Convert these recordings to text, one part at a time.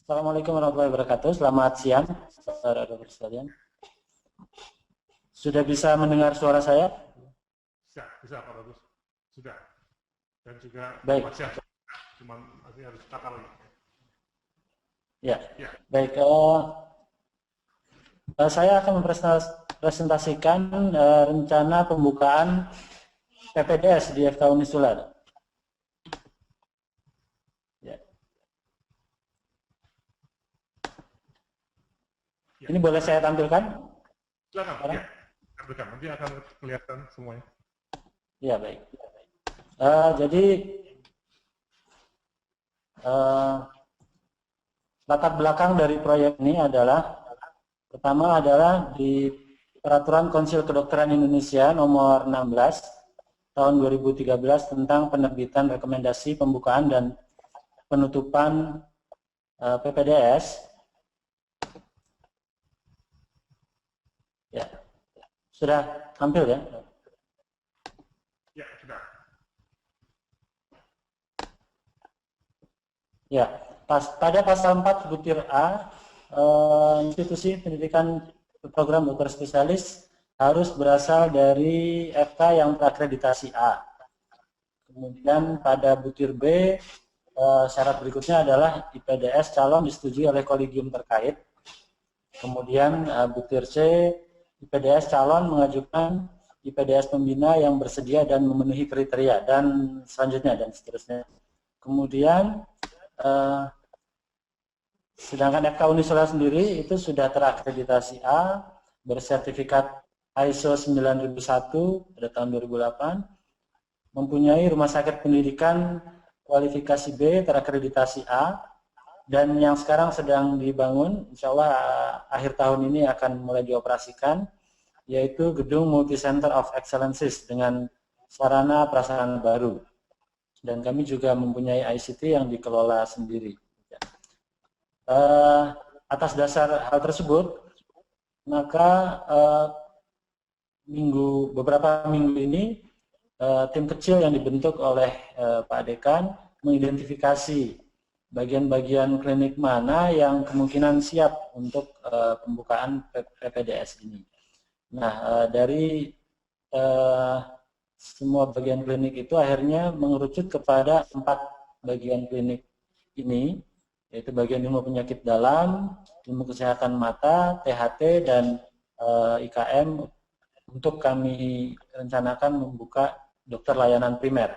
Assalamualaikum warahmatullahi wabarakatuh. Selamat siang, saudara-saudara sekalian. Sudah bisa mendengar suara saya? Bisa Pak Bagus. Sudah. Dan juga Baik. masih ada, cuman masih harus takar lagi. Ya, Ya, baik. Saya akan mempresentasikan rencana pembukaan PPDS di FK Unisula. Ya. ya. Ini boleh saya tampilkan? Silakan. Ya, tampilkan. Nanti akan kelihatan semuanya. Ya, baik. Jadi latar belakang dari proyek ini adalah pertama adalah di Peraturan Konsil Kedokteran Indonesia nomor 16 tahun 2013 tentang penerbitan rekomendasi pembukaan dan penutupan PPDS. Ya, sudah tampil ya? Ya, sudah. Ya, pada pasal 4 butir A, institusi pendidikan program dokter spesialis harus berasal dari FK yang terakreditasi A. Kemudian pada butir B, syarat berikutnya adalah IPDS calon disetujui oleh kolegium terkait. Kemudian butir C, IPDS calon mengajukan IPDS pembina yang bersedia dan memenuhi kriteria, dan selanjutnya dan seterusnya. Kemudian sedangkan FK Unisula sendiri itu sudah terakreditasi A, bersertifikat ISO 9001 pada tahun 2008, mempunyai rumah sakit pendidikan kualifikasi B terakreditasi A, dan yang sekarang sedang dibangun, insya Allah akhir tahun ini akan mulai dioperasikan, yaitu Gedung Multi Center of Excellences dengan sarana prasarana baru. Dan kami juga mempunyai ICT yang dikelola sendiri. Atas dasar hal tersebut, maka beberapa minggu ini tim kecil yang dibentuk oleh Pak Dekan mengidentifikasi bagian-bagian klinik mana yang kemungkinan siap untuk pembukaan PPDS ini. Nah, dari semua bagian klinik itu akhirnya mengerucut kepada 4 bagian klinik ini, yaitu bagian ilmu penyakit dalam, ilmu kesehatan mata, THT, dan IKM, untuk kami rencanakan membuka dokter layanan primer.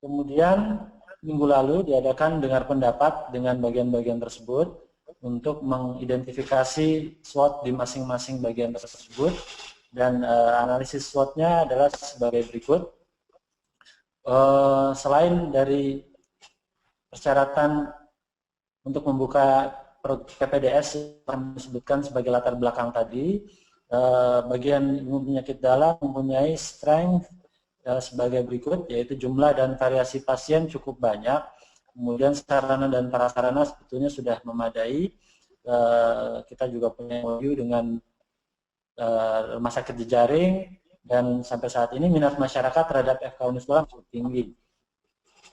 Kemudian minggu lalu diadakan dengar pendapat dengan bagian-bagian tersebut untuk mengidentifikasi SWOT di masing-masing bagian tersebut, dan analisis SWOT-nya adalah sebagai berikut. Selain dari persyaratan untuk membuka PPDS yang disebutkan sebagai latar belakang tadi, bagian ilmu penyakit dalam mempunyai strength sebagai berikut, yaitu jumlah dan variasi pasien cukup banyak. Kemudian sarana dan prasarana sebetulnya sudah memadai. Kita juga punya MOU dengan rumah sakit jejaring, dan sampai saat ini minat masyarakat terhadap FK Unisula cukup tinggi.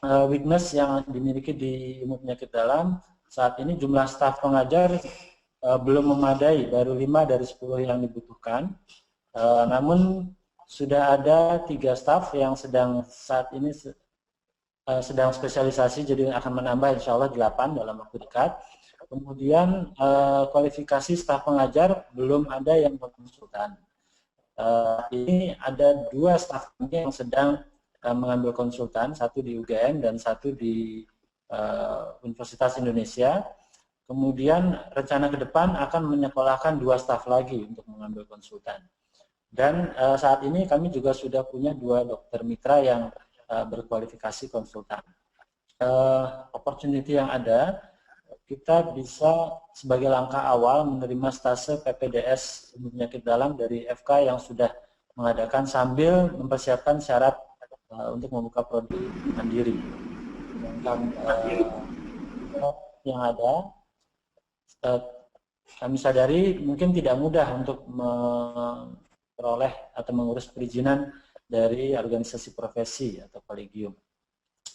Weakness yang dimiliki di ilmu penyakit dalam, saat ini jumlah staf pengajar belum memadai, baru 5 dari 10 yang dibutuhkan. Namun sudah ada 3 staf yang saat ini sedang spesialisasi, jadi akan menambah insya Allah 8 dalam waktu dekat. Kemudian kualifikasi staf pengajar belum ada yang konsultan. Ini ada 2 staf yang sedang mengambil konsultan, satu di UGM dan satu di Universitas Indonesia. Kemudian rencana ke depan akan menyekolahkan 2 staf lagi untuk mengambil konsultan. Dan saat ini kami juga sudah punya 2 dokter mitra yang berkualifikasi konsultan. Opportunity yang ada, kita bisa sebagai langkah awal menerima stase PPDS penyakit dalam dari FK yang sudah mengadakan sambil mempersiapkan syarat untuk membuka prodi mandiri. Sedangkan yang ada, kami sadari mungkin tidak mudah untuk memperoleh atau mengurus perizinan dari organisasi profesi atau kolegium.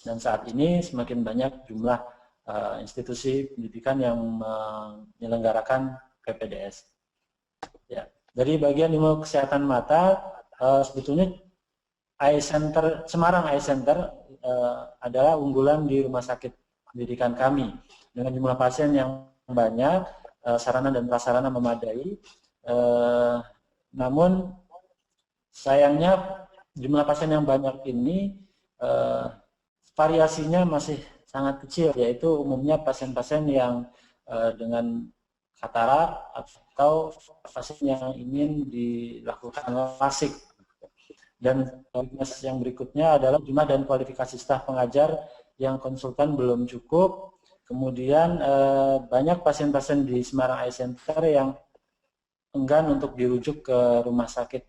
Dan saat ini semakin banyak jumlah institusi pendidikan yang menyelenggarakan PPDS. Ya. Dari bagian ilmu kesehatan mata, sebetulnya Semarang Eye Center adalah unggulan di rumah sakit pendidikan kami. Dengan jumlah pasien yang banyak, sarana dan prasarana memadai, namun sayangnya jumlah pasien yang banyak ini variasinya masih sangat kecil, yaitu umumnya pasien-pasien yang dengan katarak atau pasien yang ingin dilakukan lasik. Dan yang berikutnya adalah jumlah dan kualifikasi staf pengajar yang konsultan belum cukup. Kemudian banyak pasien-pasien di Semarang Eye Center yang enggan untuk dirujuk ke rumah sakit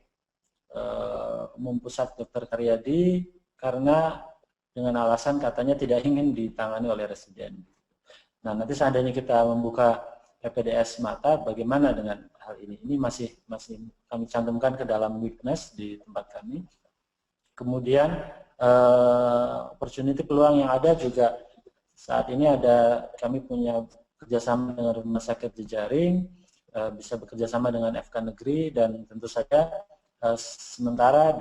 umum pusat Dr. Karyadi karena dengan alasan katanya tidak ingin ditangani oleh residen. Nah, nanti seandainya kita membuka PPDS mata, bagaimana dengan hal ini? Ini masih kami cantumkan ke dalam weakness di tempat kami. Kemudian opportunity peluang yang ada juga saat ini kami punya kerjasama dengan rumah sakit jejaring, bisa bekerjasama dengan FK negeri, dan tentu saja sementara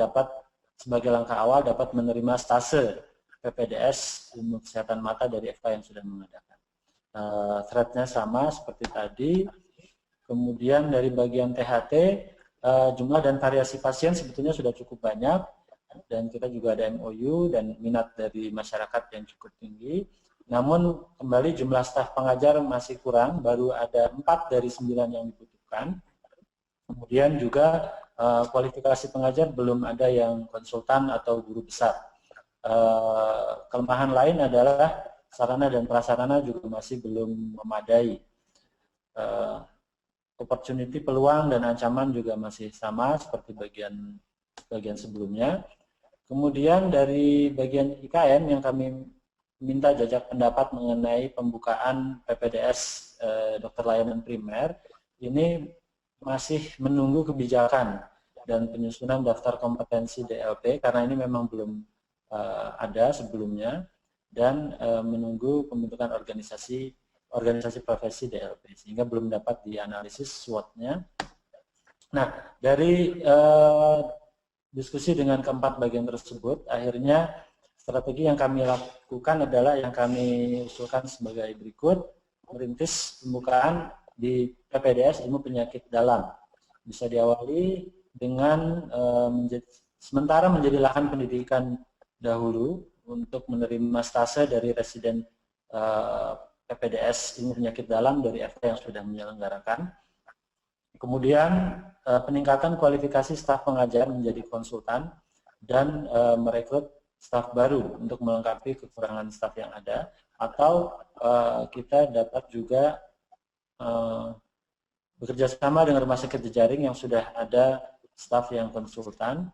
sebagai langkah awal dapat menerima stase PPDS ilmu kesehatan mata dari FK yang sudah mengadakan. Thread-nya sama seperti tadi. Kemudian dari bagian THT, jumlah dan variasi pasien sebetulnya sudah cukup banyak, dan kita juga ada MOU dan minat dari masyarakat yang cukup tinggi. Namun kembali jumlah staf pengajar masih kurang, baru ada 4 dari 9 yang dibutuhkan. Kemudian juga kualifikasi pengajar belum ada yang konsultan atau guru besar. Kelemahan lain adalah sarana dan prasarana juga masih belum memadai. Opportunity, peluang, dan ancaman juga masih sama seperti bagian sebelumnya. Kemudian dari bagian IKN yang kami minta jajak pendapat mengenai pembukaan PPDS dokter layanan primer, ini masih menunggu kebijakan dan penyusunan daftar kompetensi DLP karena ini memang belum ada sebelumnya, dan menunggu pembentukan organisasi profesi DLP sehingga belum dapat dianalisis SWOT-nya. Nah, dari diskusi dengan keempat bagian tersebut, akhirnya strategi yang kami lakukan adalah yang kami usulkan sebagai berikut: merintis pembukaan di PPDS ilmu penyakit dalam. Bisa diawali dengan sementara menjadi lahan pendidikan dahulu untuk menerima stase dari residen PPDS ilmu penyakit dalam dari FK yang sudah menyelenggarakan. Kemudian peningkatan kualifikasi staf pengajar menjadi konsultan dan merekrut staf baru untuk melengkapi kekurangan staf yang ada, atau kita dapat juga bekerja sama dengan rumah sakit jejaring yang sudah ada staf yang konsultan.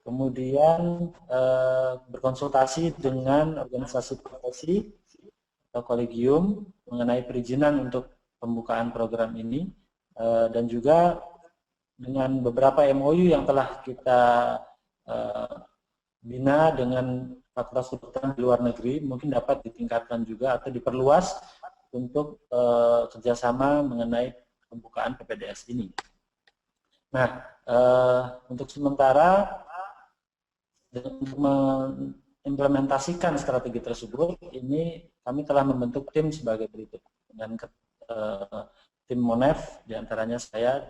Kemudian berkonsultasi dengan organisasi profesi atau kolegium mengenai perizinan untuk pembukaan program ini, dan juga dengan beberapa MOU yang telah kita bina dengan fakultas kedokteran di luar negeri, mungkin dapat ditingkatkan juga atau diperluas untuk kerjasama mengenai pembukaan PPDS ini. Nah, untuk sementara untuk mengimplementasikan strategi tersebut, ini kami telah membentuk tim sebagai berikut dengan tim Monef, diantaranya saya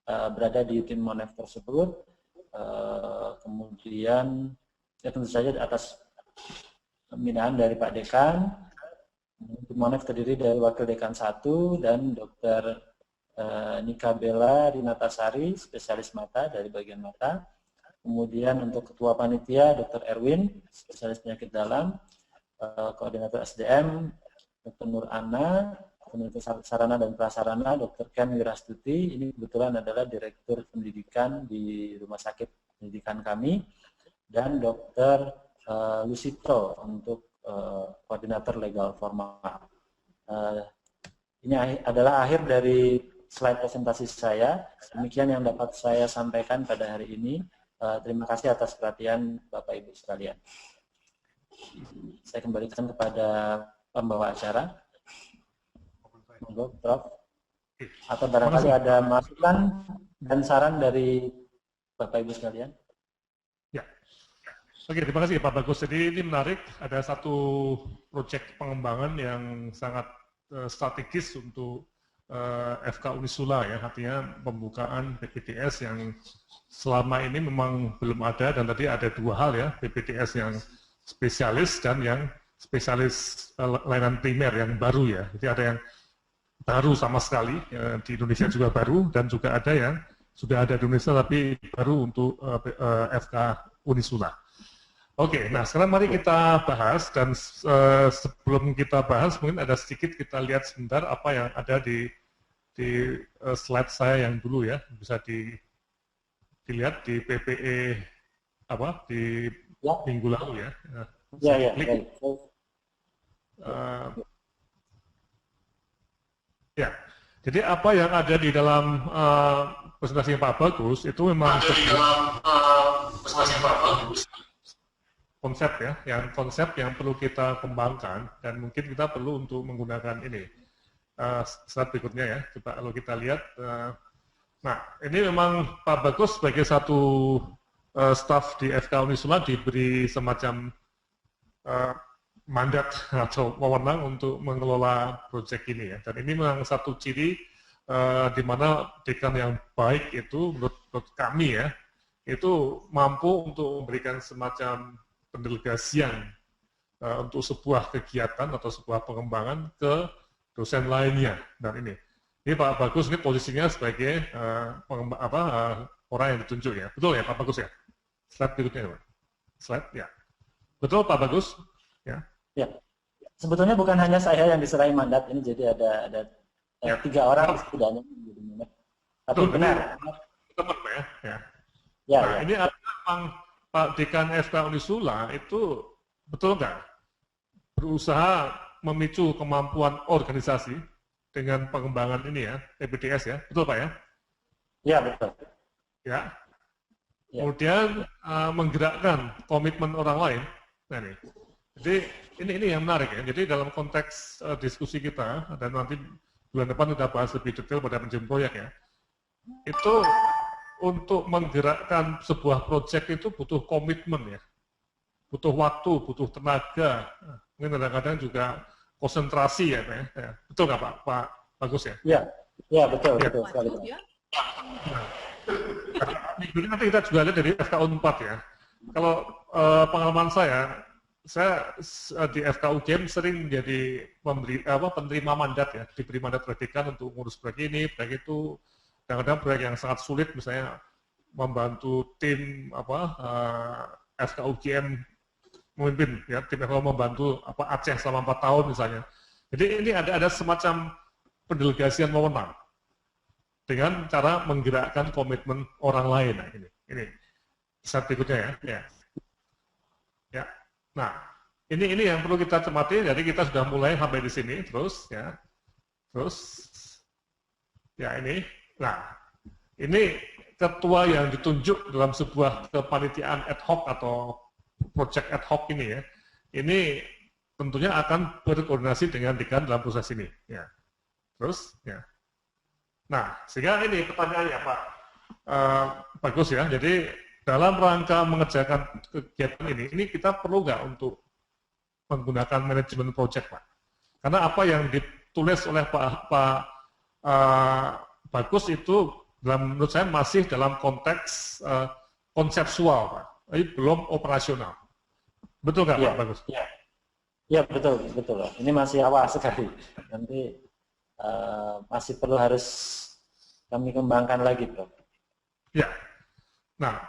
berada di tim Monef tersebut. Kemudian ya tentu saja atas pembinaan dari Pak Dekan. Tim Monef terdiri dari Wakil Dekan 1 dan Dr. Nika Bella Rinatasari, spesialis mata dari bagian mata. Kemudian untuk Ketua Panitia Dr. Erwin, spesialis penyakit dalam. Koordinator SDM Dr. Nur Ana, Koordinator Sarana dan Prasarana Dr. Ken Wirastuti. Ini kebetulan adalah Direktur Pendidikan di Rumah Sakit Pendidikan kami. Dan Dr. Lucito untuk Koordinator Legal Formal. Ini adalah akhir dari slide presentasi saya. Demikian yang dapat saya sampaikan pada hari ini. Terima kasih atas perhatian Bapak Ibu sekalian. Saya kembalikan kepada pembawa acara. Monggo, Prof. Atau barangkali ada masukan dan saran dari Bapak Ibu sekalian. Ya. Oke, terima kasih Pak Bagus. Jadi ini menarik, ada satu proyek pengembangan yang sangat strategis untuk FK Unisula ya, artinya pembukaan PPDS yang selama ini memang belum ada, dan tadi ada dua hal ya, PPDS yang spesialis dan yang spesialis layanan primer yang baru ya. Jadi ada yang baru sama sekali, di Indonesia juga baru, dan juga ada yang sudah ada di Indonesia tapi baru untuk FK Unisula. Oke, nah sekarang mari kita bahas, dan sebelum kita bahas mungkin ada sedikit kita lihat sebentar apa yang ada di slide saya yang dulu ya, bisa dilihat di PPE apa di minggu lalu ya. Ya. Ya, jadi apa yang ada di dalam presentasi Pak Bagus itu memang ada di dalam presentasi Pak Bagus. Konsep ya, konsep yang perlu kita kembangkan, dan mungkin kita perlu untuk menggunakan ini slide berikutnya ya. Coba kalau kita lihat, nah ini memang Pak Bagus sebagai satu staf di FK Unisula diberi semacam mandat atau wewenang untuk mengelola proyek ini ya. Dan ini memang satu ciri di mana dekan yang baik itu menurut kami ya, itu mampu untuk memberikan semacam pendelegasian untuk sebuah kegiatan atau sebuah pengembangan ke dosen lainnya. Dan ini Pak Bagus ini posisinya sebagai orang yang ditunjuk ya. Betul ya Pak Bagus ya? Slide berikutnya Pak. Slide ya. Betul Pak Bagus? Ya. Ya. Sebetulnya bukan hanya saya yang diserahi mandat ini, jadi ada ya. 3 orang setidaknya. Tapi benar. Teman ya. Ya. Nah, ini memang Pak Dekan FK Unisula itu betul nggak berusaha memicu kemampuan organisasi dengan pengembangan ini ya, PPDS ya, betul Pak ya? Ya, betul. Ya. Kemudian menggerakkan komitmen orang lain. Nah ini, jadi ini yang menarik ya. Jadi dalam konteks diskusi kita, dan nanti bulan depan kita bahas lebih detail pada manajemen proyek ya, itu untuk menggerakkan sebuah proyek itu butuh komitmen ya, butuh waktu, butuh tenaga, mungkin kadang-kadang juga konsentrasi ya, Pak ya. Betul nggak Pak Bagus ya? Ya betul sekali. Nah, nanti kita juga lihat dari FK U4 ya. Kalau pengalaman saya di FK UGM sering jadi penerima mandat ya, diberi mandat dekan untuk ngurus proyek ini, proyek itu. Kadang-kadang proyek yang sangat sulit, misalnya membantu tim FK UGM memimpin, ya, tim FK membantu Aceh selama 4 tahun misalnya. Jadi ini ada semacam pendelegasian wewenang dengan cara menggerakkan komitmen orang lain. Nah, ini slide berikutnya ya. Nah, ini yang perlu kita cermati. Jadi kita sudah mulai sampai di sini, terus ini. Nah, ini ketua yang ditunjuk dalam sebuah kepanitiaan ad hoc atau project ad hoc ini ya, ini tentunya akan berkoordinasi dengan dekan dalam proses ini. Ya. Terus, ya. Nah, sehingga ini pertanyaannya Pak Bagus ya, jadi dalam rangka mengerjakan kegiatan ini kita perlu nggak untuk menggunakan manajemen project Pak? Karena apa yang ditulis oleh Pak Bagus itu menurut saya masih dalam konteks konseptual Pak, tapi belum operasional. Betul nggak Pak Bagus? Ya betul. Ini masih awal sekali. Nanti masih perlu harus kami kembangkan lagi, Prof. Ya. Nah,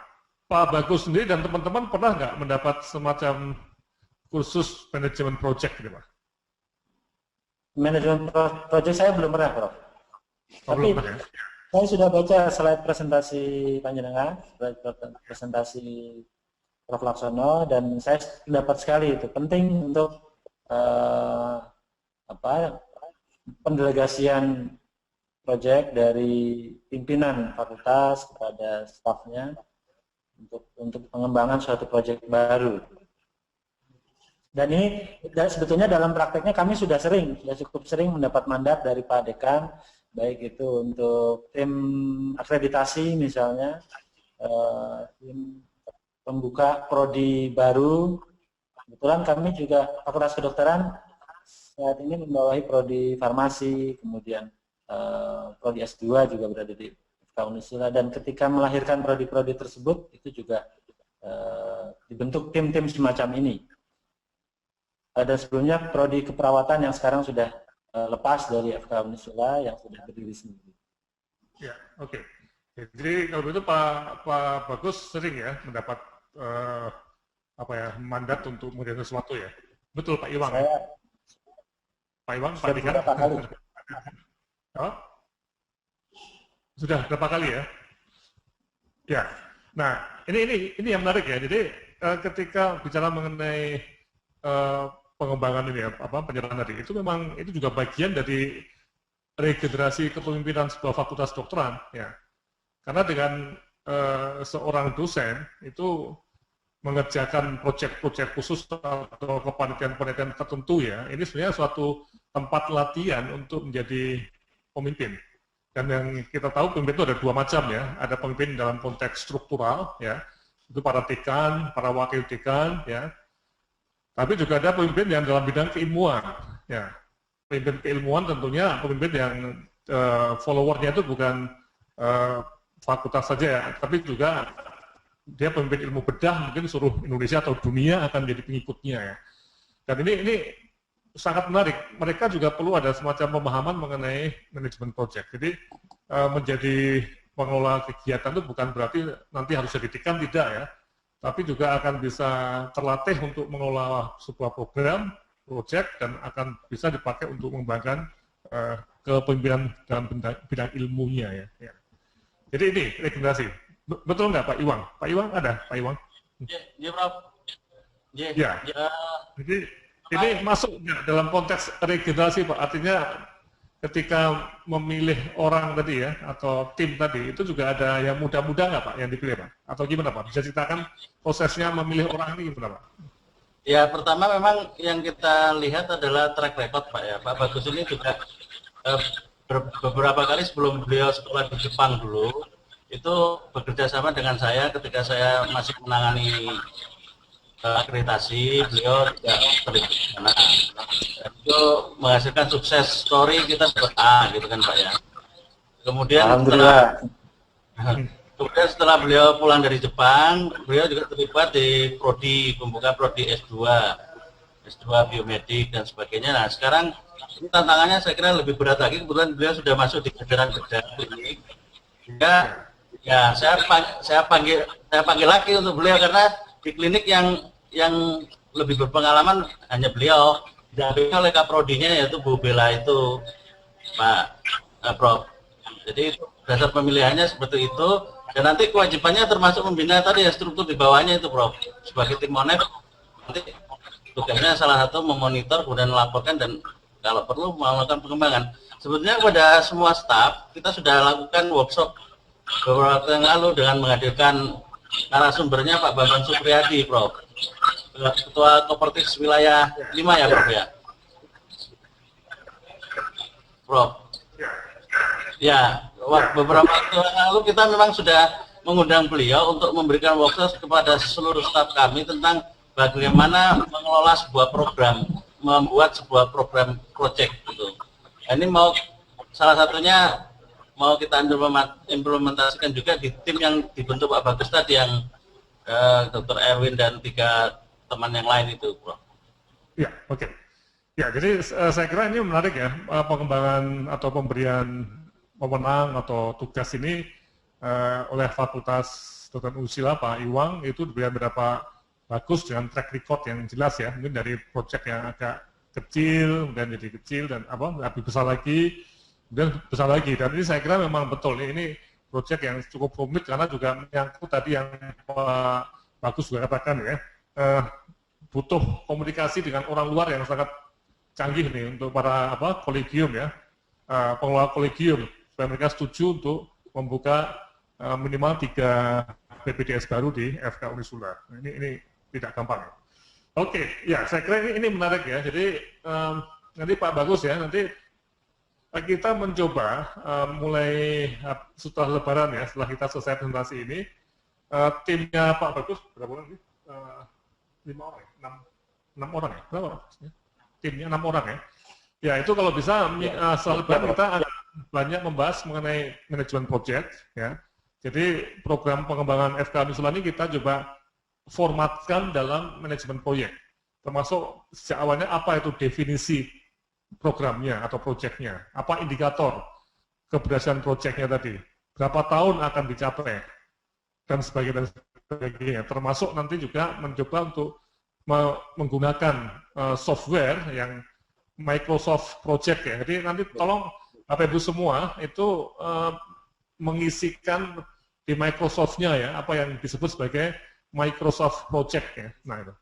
Pak Bagus sendiri dan teman-teman pernah nggak mendapat semacam kursus manajemen project gitu Pak? Manajemen project saya belum pernah, Prof. Tapi belum, ya? Saya sudah baca slide presentasi Panjenengan, slide presentasi Prof. Laksono, dan saya dapat sekali itu penting untuk pendelegasian proyek dari pimpinan fakultas kepada stafnya untuk pengembangan suatu proyek baru. Dan ini sebetulnya dalam prakteknya kami sudah cukup sering mendapat mandat dari Pak Dekan, baik itu untuk tim akreditasi misalnya, tim pembuka prodi baru. Kebetulan kami juga Fakultas Kedokteran saat ini membawahi prodi farmasi, kemudian prodi S2 juga berada di FK Unisula, dan ketika melahirkan prodi-prodi tersebut itu juga dibentuk tim-tim semacam ini. Dan sebelumnya prodi keperawatan yang sekarang sudah lepas dari FK Unisula yang sudah berdiri sendiri. Ya, oke. Jadi kalau begitu Pak Bagus sering ya mendapat mandat untuk mengerjakan sesuatu ya. Betul Pak Iwang. Pak Iwang, Pak Dika. Berapa kali? Oh? Sudah berapa kali ya? Ya. Nah, ini yang menarik ya. Jadi ketika bicara mengenai pengembangan ini ya, penyerahan tadi, itu memang itu juga bagian dari regenerasi kepemimpinan sebuah fakultas kedokteran ya. Karena dengan seorang dosen itu mengerjakan proyek-proyek khusus atau kepanitiaan-kepanitiaan tertentu ya, ini sebenarnya suatu tempat latihan untuk menjadi pemimpin. Dan yang kita tahu pemimpin itu ada dua macam ya, ada pemimpin dalam konteks struktural ya, itu para dekan, para wakil dekan ya. Tapi juga ada pemimpin yang dalam bidang keilmuan. Ya. Pemimpin keilmuan tentunya pemimpin yang followernya itu bukan fakultas saja ya, tapi juga dia pemimpin ilmu bedah, mungkin seluruh Indonesia atau dunia akan menjadi pengikutnya ya. Dan ini sangat menarik. Mereka juga perlu ada semacam pemahaman mengenai manajemen proyek. Jadi menjadi pengelola kegiatan itu bukan berarti nanti harus jadi dekan, tidak ya. Tapi juga akan bisa terlatih untuk mengelola sebuah program, proyek, dan akan bisa dipakai untuk mengembangkan kepemimpinan dalam bidang ilmunya ya. Jadi ini regenerasi. Betul nggak Pak Iwang? Pak Iwang ada? Pak Iwang? Ya, Prof. Ya. Jadi ini masuk dalam konteks regenerasi Pak. Artinya ketika memilih orang tadi ya, atau tim tadi, itu juga ada yang muda-muda nggak Pak yang dipilih Pak? Atau gimana Pak? Bisa ceritakan prosesnya memilih orang ini gimana Pak? Ya, pertama memang yang kita lihat adalah track record Pak ya. Pak Bagus ini juga beberapa kali sebelum beliau sekolah di Jepang dulu, itu bekerja sama dengan saya ketika saya masih menangani akreditasi, beliau tidak terlibat di sana. Itu menghasilkan sukses story kita A gitu kan Pak ya. Kemudian setelah beliau pulang dari Jepang, beliau juga terlibat di prodi, pembuka prodi S2 biomedik dan sebagainya. Nah sekarang ini tantangannya saya kira lebih berat lagi, kebetulan beliau sudah masuk di jajaran bedah klinik. Sehingga ya saya panggil lagi untuk beliau karena di klinik yang lebih berpengalaman hanya beliau, didampingi oleh kaprodinya yaitu Bu Bella itu Pak Prof. Jadi dasar pemilihannya seperti itu, dan nanti kewajibannya termasuk membina tadi ya struktur di bawahnya itu Prof. Sebagai tim Monef nanti tugasnya salah satu memonitor kemudian melaporkan dan kalau perlu melakukan pengembangan. Sebetulnya kepada semua staf kita sudah lakukan workshop beberapa waktu yang lalu dengan menghadirkan narasumbernya Pak Bambang Supriyadi Prof. Ketua Kopertis Wilayah 5 ya Prof ya. Prof. Ya, beberapa waktu yang lalu kita memang sudah mengundang beliau untuk memberikan workshop kepada seluruh staf kami tentang bagaimana mengelola sebuah program, membuat sebuah program project gitu. Ini mau salah satunya mau kita implementasikan juga di tim yang dibentuk Pak Bagus tadi yang Dr. Erwin dan 3 teman yang lain itu, Bro. Ya, oke. Ya, jadi saya kira ini menarik ya, pengembangan atau pemberian wewenang atau tugas ini oleh Fakultas Kedokteran Unisula Pak Iwang itu diberikan berapa bagus dengan track record yang jelas ya, mungkin dari proyek yang agak kecil, kemudian jadi kecil dan lebih besar lagi, kemudian besar lagi. Dan ini saya kira memang betul ini proyek yang cukup rumit karena juga menyangkut tadi yang Pak Bagus juga katakan ya. Butuh komunikasi dengan orang luar yang sangat canggih nih untuk para kolegium ya, pengelola kolegium supaya mereka setuju untuk membuka minimal 3 PPDS baru di FK Unisula. Ini tidak gampang. Oke, ya saya kira ini menarik ya. Jadi nanti Pak Bagus ya, nanti kita mencoba mulai setelah Lebaran ya, setelah kita selesai presentasi ini, timnya Pak Bagus berapa orang sih? 5 orang, ya? 6 orang ya? Berapa orang? Timnya 6 orang ya. Ya itu kalau bisa setelah Lebaran kita akan banyak membahas mengenai manajemen project ya. Jadi program pengembangan FK Unisula ini kita coba formatkan dalam manajemen proyek, termasuk sejak awalnya apa itu definisi programnya atau proyeknya, apa indikator keberhasilan proyeknya tadi, berapa tahun akan dicapai, dan sebagainya, termasuk nanti juga mencoba untuk menggunakan software yang Microsoft Project ya. Jadi nanti tolong Bapak Ibu semua itu mengisikan di Microsoft-nya ya, apa yang disebut sebagai Microsoft Project ya. Nah itu.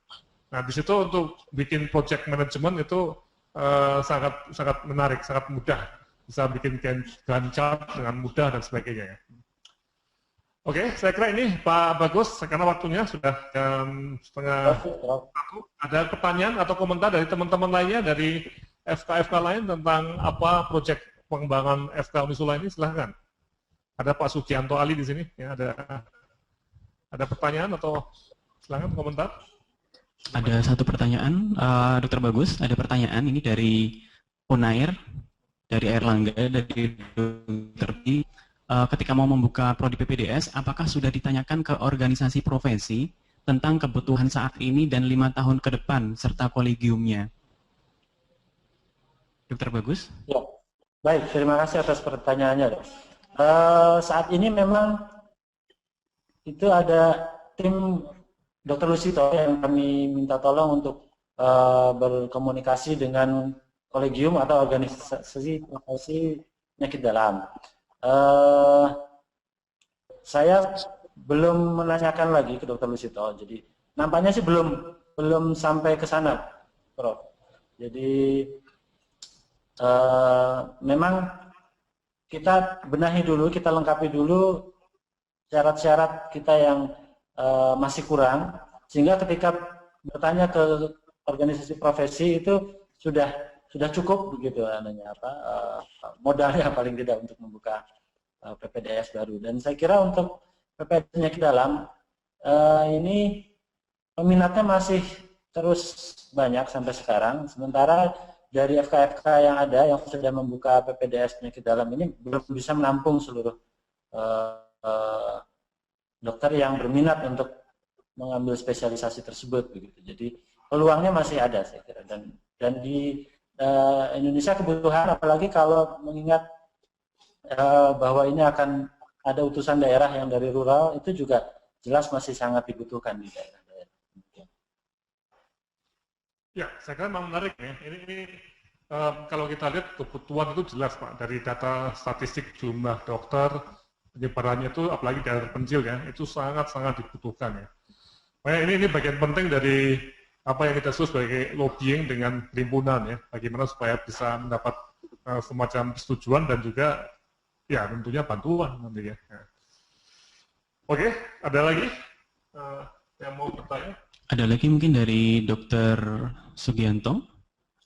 Nah di situ untuk bikin project management itu sangat menarik, sangat mudah, bisa bikin Gantt chart dengan mudah dan sebagainya ya. Oke, saya kira ini Pak Bagus, karena waktunya sudah jam 12:30. Ada pertanyaan atau komentar dari teman-teman lainnya dari FK lain tentang apa proyek pengembangan FK Unisula ini? Silahkan. Ada Pak Sugianto Ali di sini, ya, ada pertanyaan atau silakan komentar? Ada satu pertanyaan, Dr. Bagus, ada pertanyaan ini dari Unair, dari Airlangga, dari Dr. B. Ketika mau membuka prodi PPDS, apakah sudah ditanyakan ke organisasi profesi tentang kebutuhan saat ini dan 5 tahun ke depan, serta kolegiumnya? Dr. Bagus? Ya, baik, terima kasih atas pertanyaannya. Saat ini memang itu ada tim Dr. Lusito yang kami minta tolong untuk berkomunikasi dengan kolegium atau organisasi profesi penyakit dalam. Saya belum menanyakan lagi ke Dr. Lusito, jadi nampaknya sih belum sampai ke sana, Prof. Jadi memang kita benahi dulu, kita lengkapi dulu syarat-syarat kita yang masih kurang, sehingga ketika bertanya ke organisasi profesi itu sudah cukup begitu modalnya paling tidak untuk membuka PPDS baru. Dan saya kira untuk PPDS penyakit dalam ini peminatnya masih terus banyak sampai sekarang, sementara dari FK-FK yang ada yang sudah membuka PPDS penyakit dalam ini belum bisa menampung seluruh dokter yang berminat untuk mengambil spesialisasi tersebut begitu. Jadi peluangnya masih ada saya kira, dan di Indonesia kebutuhan, apalagi kalau mengingat bahwa ini akan ada utusan daerah yang dari rural, itu juga jelas masih sangat dibutuhkan di daerah-daerah. Ya, saya kira memang menarik ya. Ini kalau kita lihat kebutuhan itu jelas Pak, dari data statistik jumlah dokter, penyebarannya itu apalagi daerah terpencil ya, itu sangat-sangat dibutuhkan ya. Makanya ini bagian penting dari apa yang kita sebut sebagai lobbying dengan perhimpunan ya, bagaimana supaya bisa mendapat semacam persetujuan dan juga ya tentunya bantuan nanti ya. Oke, ada lagi yang mau bertanya? Ada lagi mungkin dari Dr. Sugianto.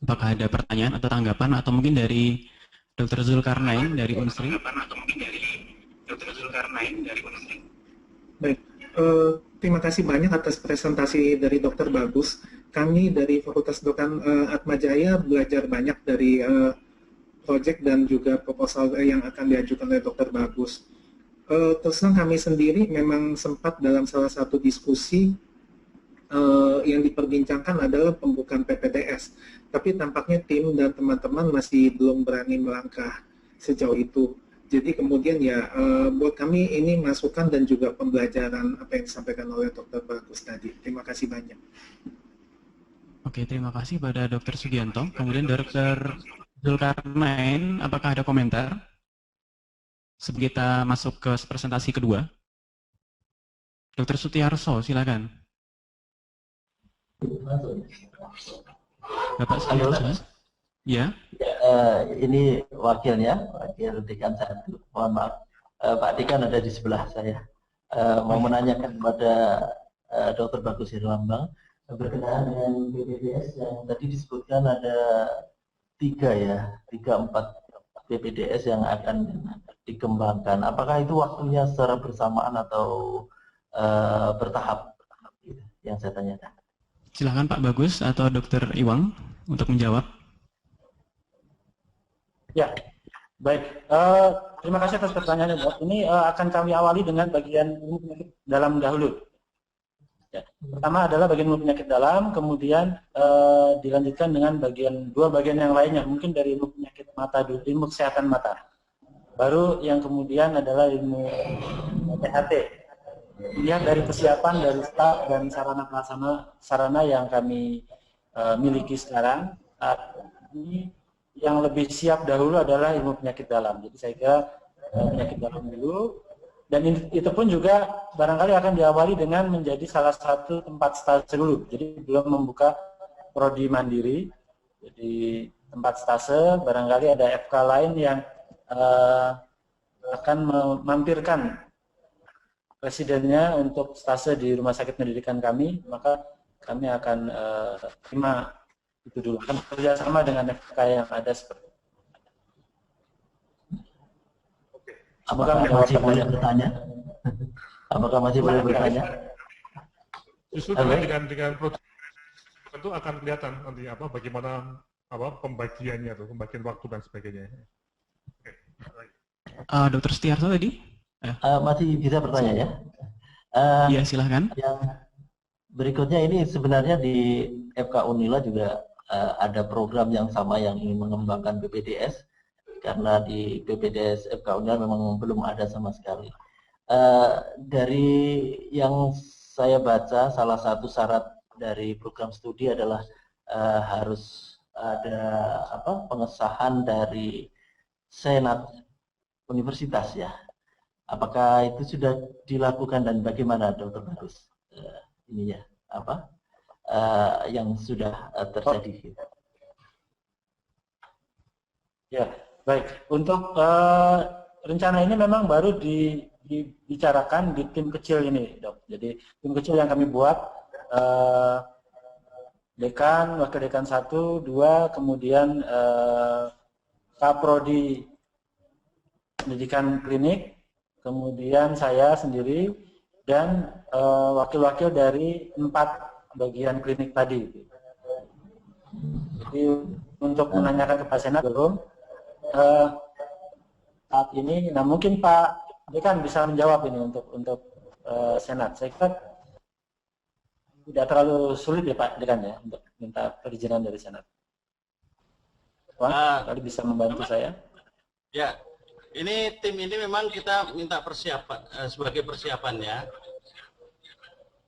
Apakah ada pertanyaan atau tanggapan, atau mungkin dari Dr. Zulkarnain dari Unsri? Baik, terima kasih banyak atas presentasi dari Dr. Bagus. Kami dari Fakultas Kedokteran Atmajaya belajar banyak dari proyek dan juga proposal yang akan diajukan oleh Dr. Bagus. Terus terang kami sendiri memang sempat dalam salah satu diskusi yang diperbincangkan adalah pembukaan PPDS, tapi tampaknya tim dan teman-teman masih belum berani melangkah sejauh itu. Jadi kemudian ya buat kami ini masukan dan juga pembelajaran apa yang disampaikan oleh Dr. Bagus tadi. Terima kasih banyak. Oke, terima kasih pada Dr. Sugianto. Kemudian Dr. Zulkarnain, apakah ada komentar sebelum kita masuk ke presentasi kedua? Dr. Sutiarso, silakan. Bapak Sutiarso. Ya. Ini wakilnya, wakil dekan 1. Mohon maaf, Pak Dekan ada di sebelah saya. Mau menanyakan kepada Dr. Bagus Herlambang, berkenaan dengan PPDS yang tadi disebutkan ada 3-4 PPDS yang akan dikembangkan. Apakah itu waktunya secara bersamaan atau bertahap? Yang saya tanyakan. Silakan Pak Bagus atau Dr. Iwang untuk menjawab. Ya, baik. Terima kasih atas pertanyaannya, Dok. Ini akan kami awali dengan bagian ilmu penyakit dalam dahulu. Ya. Pertama adalah bagian ilmu penyakit dalam, kemudian dilanjutkan dengan dua bagian yang lainnya, mungkin dari ilmu penyakit mata dulu, ilmu kesehatan mata. Baru yang kemudian adalah ilmu THT. Lihat dari kesiapan dari staf dan sarana pelaksana sarana yang kami miliki sekarang. Ini yang lebih siap dahulu adalah ilmu penyakit dalam. Jadi saya kira penyakit dalam dulu. Dan itu pun juga barangkali akan diawali dengan menjadi salah satu tempat stase dulu. Jadi belum membuka prodi mandiri. Jadi tempat stase, barangkali ada FK lain yang akan memampirkan presidennya untuk stase di rumah sakit pendidikan kami, maka kami akan terima itu dulu. Akan bekerjasama dengan FK yang ada seperti itu. Apakah masih boleh bertanya? Apakah masih boleh bertanya? Justru dengan proyek tentu akan kelihatan nanti bagaimana pembagiannya tuh, pembagian waktu dan sebagainya. Dr. Setiarto tadi? Masih bisa bertanya ya? Iya, silahkan. Yang berikutnya ini sebenarnya di FK Unila juga ada program yang sama yang ingin mengembangkan PPDS, karena di PPDS FK Unila memang belum ada sama sekali. Dari yang saya baca, salah satu syarat dari program studi adalah harus ada pengesahan dari Senat Universitas ya. Apakah itu sudah dilakukan dan bagaimana, Dr. Bagus? Ininya yang sudah terjadi? Ya, baik. Untuk rencana ini memang baru dibicarakan di tim kecil ini, Dok. Jadi tim kecil yang kami buat, dekan, wakil dekan 1, 2, kemudian Kaprodi Pendidikan Klinik, kemudian saya sendiri, dan wakil-wakil dari 4 bagian klinik tadi. Jadi untuk menanyakan ke Pak Senat belum. Saat ini, nah mungkin Pak Dekan bisa menjawab ini untuk Senat. Saya kira tidak terlalu sulit ya Pak Dekan ya untuk minta perizinan dari Senat. Wah, kali bisa membantu saya? Ya. Ini tim ini memang kita minta persiapan sebagai persiapannya.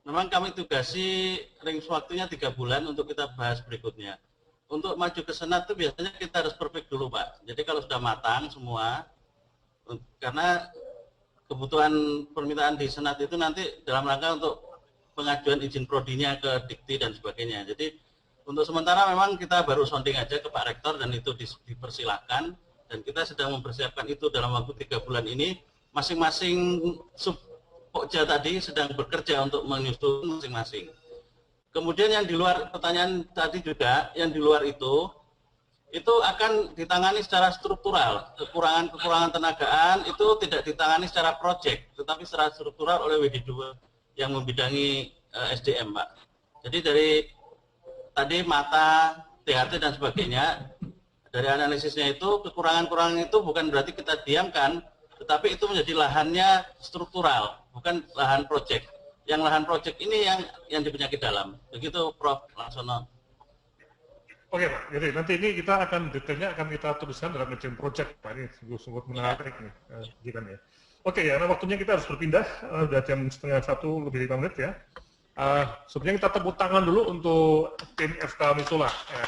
Memang kami tugasi range waktunya 3 bulan untuk kita bahas berikutnya. Untuk maju ke Senat itu biasanya kita harus perfect dulu Pak. Jadi kalau sudah matang semua, karena kebutuhan permintaan di Senat itu nanti dalam rangka untuk pengajuan izin prodinya ke Dikti dan sebagainya. Jadi untuk sementara memang kita baru sounding aja ke Pak Rektor dan itu dipersilahkan. Dan kita sedang mempersiapkan itu dalam waktu 3 bulan ini. Masing-masing sub-pokja tadi sedang bekerja untuk menyusun masing-masing. Kemudian yang di luar pertanyaan tadi juga, yang di luar itu akan ditangani secara struktural. Kekurangan tenagaan itu tidak ditangani secara proyek, tetapi secara struktural oleh WD2 yang membidangi SDM, Pak. Jadi dari tadi mata, THT dan sebagainya, dari analisisnya itu, kekurangan-kekurangan itu bukan berarti kita diamkan, tetapi itu menjadi lahannya struktural, bukan lahan proyek. Yang lahan proyek ini yang di penyakit dalam. Begitu Prof. Laksono. Oke Pak, jadi nanti ini kita akan detailnya akan kita tuliskan dalam izin proyek Pak. Ini sungguh-sungguh menarik nih, ya. Oke ya, nah waktunya kita harus berpindah, udah jam 12:30 lebih 5 menit ya. Sebenarnya kita tepuk tangan dulu untuk tim FK Unisula. Ya.